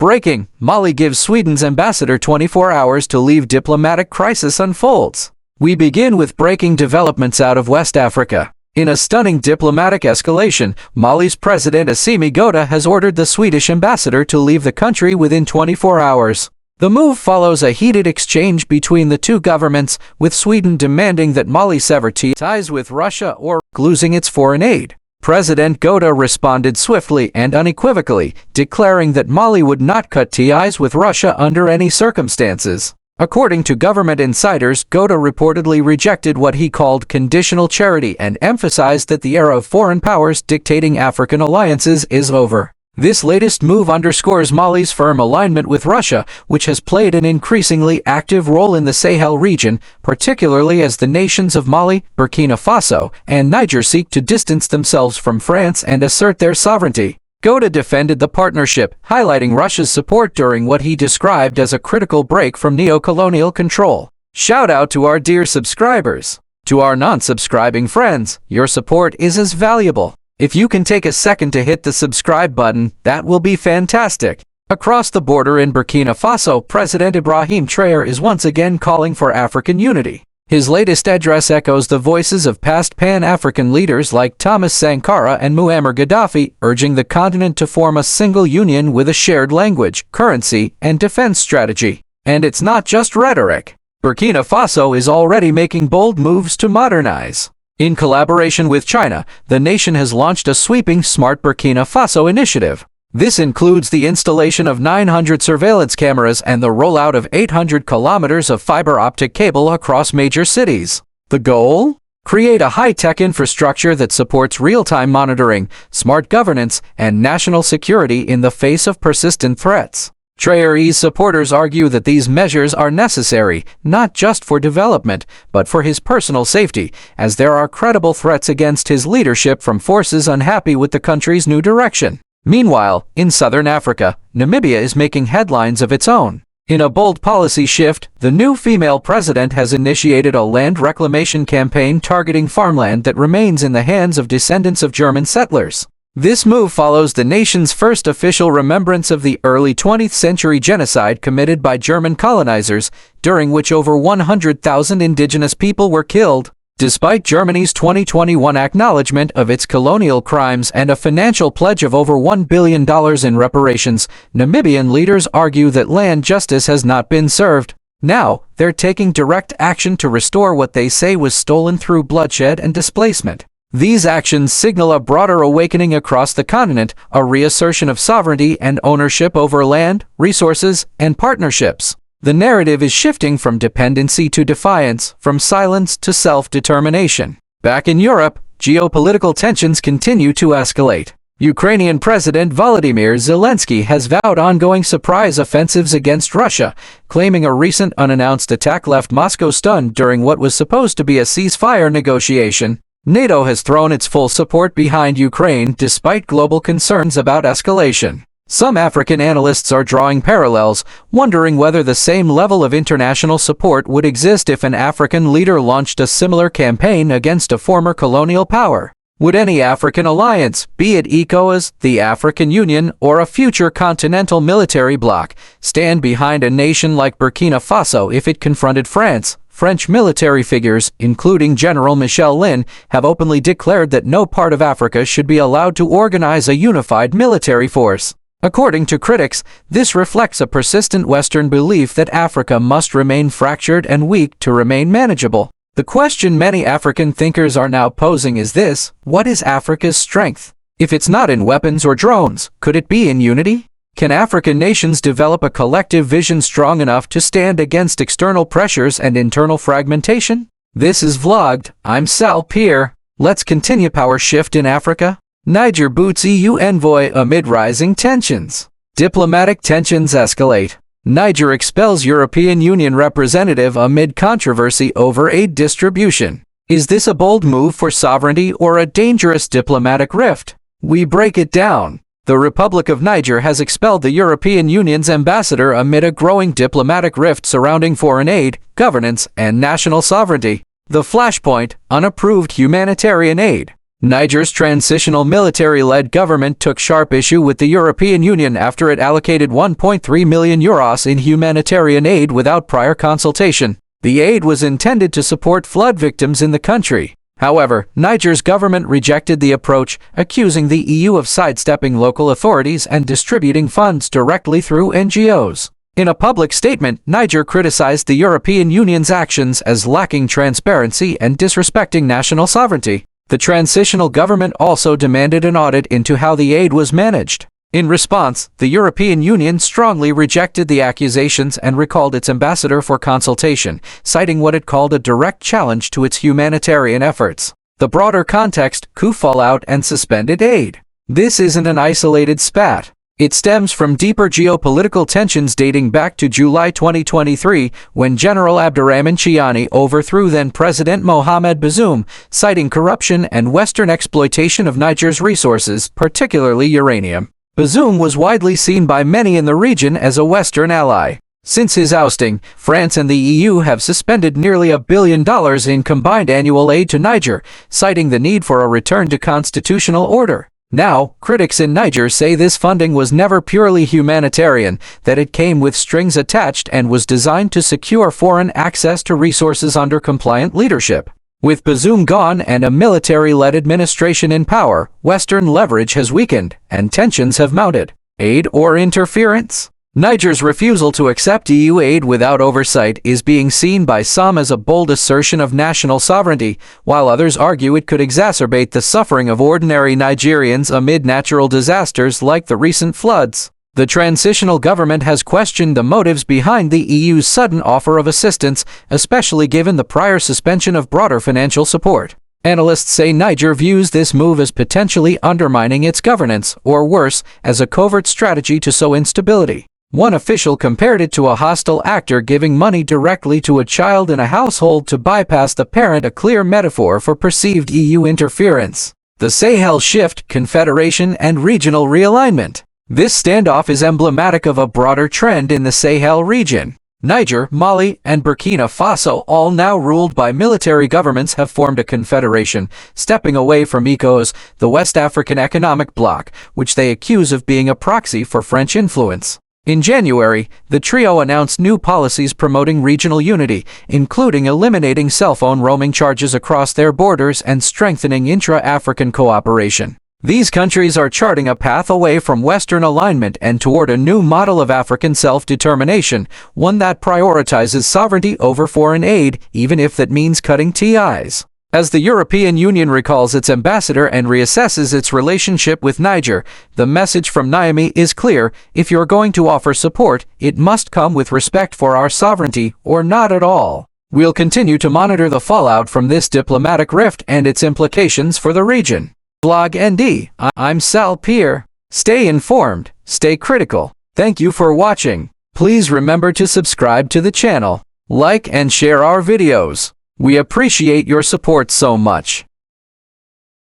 Breaking: Mali gives Sweden's ambassador 24 hours to leave, diplomatic crisis unfolds. We begin with breaking developments out of West Africa. In a stunning diplomatic escalation, Mali's President Assimi Goïta has ordered the Swedish ambassador to leave the country within 24 hours. The move follows a heated exchange between the two governments, with Sweden demanding that Mali sever ties with Russia or losing its foreign aid. President Goïta responded swiftly and unequivocally, declaring that Mali would not cut ties with Russia under any circumstances. According to government insiders, Goïta reportedly rejected what he called conditional charity and emphasized that the era of foreign powers dictating African alliances is over. This latest move underscores Mali's firm alignment with Russia, which has played an increasingly active role in the Sahel region, particularly as the nations of Mali, Burkina Faso, and Niger seek to distance themselves from France and assert their sovereignty. Goïta defended the partnership, highlighting Russia's support during what he described as a critical break from neo-colonial control. Shout out to our dear subscribers. To our non-subscribing friends, your support is as valuable. If you can take a second to hit the subscribe button, that will be fantastic. Across the border in Burkina Faso, President Ibrahim Traoré is once again calling for African unity. His latest address echoes the voices of past Pan-African leaders like Thomas Sankara and Muammar Gaddafi, urging the continent to form a single union with a shared language, currency, and defense strategy. And it's not just rhetoric. Burkina Faso is already making bold moves to modernize. In collaboration with China, the nation has launched a sweeping Smart Burkina Faso initiative. This includes the installation of 900 surveillance cameras and the rollout of 800 kilometers of fiber optic cable across major cities. The goal? Create a high-tech infrastructure that supports real-time monitoring, smart governance, and national security in the face of persistent threats. Traoré's supporters argue that these measures are necessary, not just for development, but for his personal safety, as there are credible threats against his leadership from forces unhappy with the country's new direction. Meanwhile, in southern Africa, Namibia is making headlines of its own. In a bold policy shift, the new female president has initiated a land reclamation campaign targeting farmland that remains in the hands of descendants of German settlers. This move follows the nation's first official remembrance of the early 20th century genocide committed by German colonizers, during which over 100,000 indigenous people were killed. Despite Germany's 2021 acknowledgement of its colonial crimes and a financial pledge of over $1 billion in reparations, Namibian leaders argue that land justice has not been served. Now, they're taking direct action to restore what they say was stolen through bloodshed and displacement. These actions signal a broader awakening across the continent, a reassertion of sovereignty and ownership over land, resources, and partnerships. The narrative is shifting from dependency to defiance, from silence to self-determination. Back in Europe, geopolitical tensions continue to escalate. Ukrainian President Volodymyr Zelensky has vowed ongoing surprise offensives against Russia, claiming a recent unannounced attack left Moscow stunned during what was supposed to be a ceasefire negotiation. NATO has thrown its full support behind Ukraine despite global concerns about escalation. Some African analysts are drawing parallels, wondering whether the same level of international support would exist if an African leader launched a similar campaign against a former colonial power. Would any African alliance, be it ECOWAS, the African Union, or a future continental military bloc, stand behind a nation like Burkina Faso if it confronted France? French military figures, including General Michel Lin, have openly declared that no part of Africa should be allowed to organize a unified military force. According to critics, this reflects a persistent Western belief that Africa must remain fractured and weak to remain manageable. The question many African thinkers are now posing is this: what is Africa's strength? If it's not in weapons or drones, could it be in unity? Can African nations develop a collective vision strong enough to stand against external pressures and internal fragmentation? This is Vlogged. I'm Sal Pierre. Let's continue power shift in Africa. Niger boots EU envoy amid rising tensions. Diplomatic tensions escalate. Niger expels European Union representative amid controversy over aid distribution. Is this a bold move for sovereignty or a dangerous diplomatic rift? We break it down. The Republic of Niger has expelled the European Union's ambassador amid a growing diplomatic rift surrounding foreign aid, governance, and national sovereignty. The flashpoint: unapproved humanitarian aid. Niger's transitional military-led government took sharp issue with the European Union after it allocated 1.3 million euros in humanitarian aid without prior consultation. The aid was intended to support flood victims in the country. However, Niger's government rejected the approach, accusing the EU of sidestepping local authorities and distributing funds directly through NGOs. In a public statement, Niger criticized the European Union's actions as lacking transparency and disrespecting national sovereignty. The transitional government also demanded an audit into how the aid was managed. In response, the European Union strongly rejected the accusations and recalled its ambassador for consultation, citing what it called a direct challenge to its humanitarian efforts. The broader context: coup fallout and suspended aid. This isn't an isolated spat. It stems from deeper geopolitical tensions dating back to July 2023, when General Abdurrahman Chiani overthrew then-President Mohamed Bazoum, citing corruption and Western exploitation of Niger's resources, particularly uranium. Bazoum was widely seen by many in the region as a Western ally. Since his ousting, France and the EU have suspended nearly $1 billion in combined annual aid to Niger, citing the need for a return to constitutional order. Now, critics in Niger say this funding was never purely humanitarian, that it came with strings attached and was designed to secure foreign access to resources under compliant leadership. With Bazoum gone and a military-led administration in power, Western leverage has weakened, and tensions have mounted. Aid or interference? Niger's refusal to accept EU aid without oversight is being seen by some as a bold assertion of national sovereignty, while others argue it could exacerbate the suffering of ordinary Nigerians amid natural disasters like the recent floods. The transitional government has questioned the motives behind the EU's sudden offer of assistance, especially given the prior suspension of broader financial support. Analysts say Niger views this move as potentially undermining its governance, or worse, as a covert strategy to sow instability. One official compared it to a hostile actor giving money directly to a child in a household to bypass the parent, a clear metaphor for perceived EU interference. The Sahel shift, confederation, and regional realignment. This standoff is emblematic of a broader trend in the Sahel region. Niger, Mali, and Burkina Faso, all now ruled by military governments, have formed a confederation, stepping away from ECOWAS, the West African Economic Bloc, which they accuse of being a proxy for French influence. In January, the trio announced new policies promoting regional unity, including eliminating cell phone roaming charges across their borders and strengthening intra-African cooperation. These countries are charting a path away from Western alignment and toward a new model of African self-determination, one that prioritizes sovereignty over foreign aid, even if that means cutting ties. As the European Union recalls its ambassador and reassesses its relationship with Niger, the message from Niamey is clear: if you're going to offer support, it must come with respect for our sovereignty, or not at all. We'll continue to monitor the fallout from this diplomatic rift and its implications for the region. Blog ND, I'm Sal Pierre. Stay informed, stay critical. Thank you for watching. Please remember to subscribe to the channel, like and share our videos. We appreciate your support so much.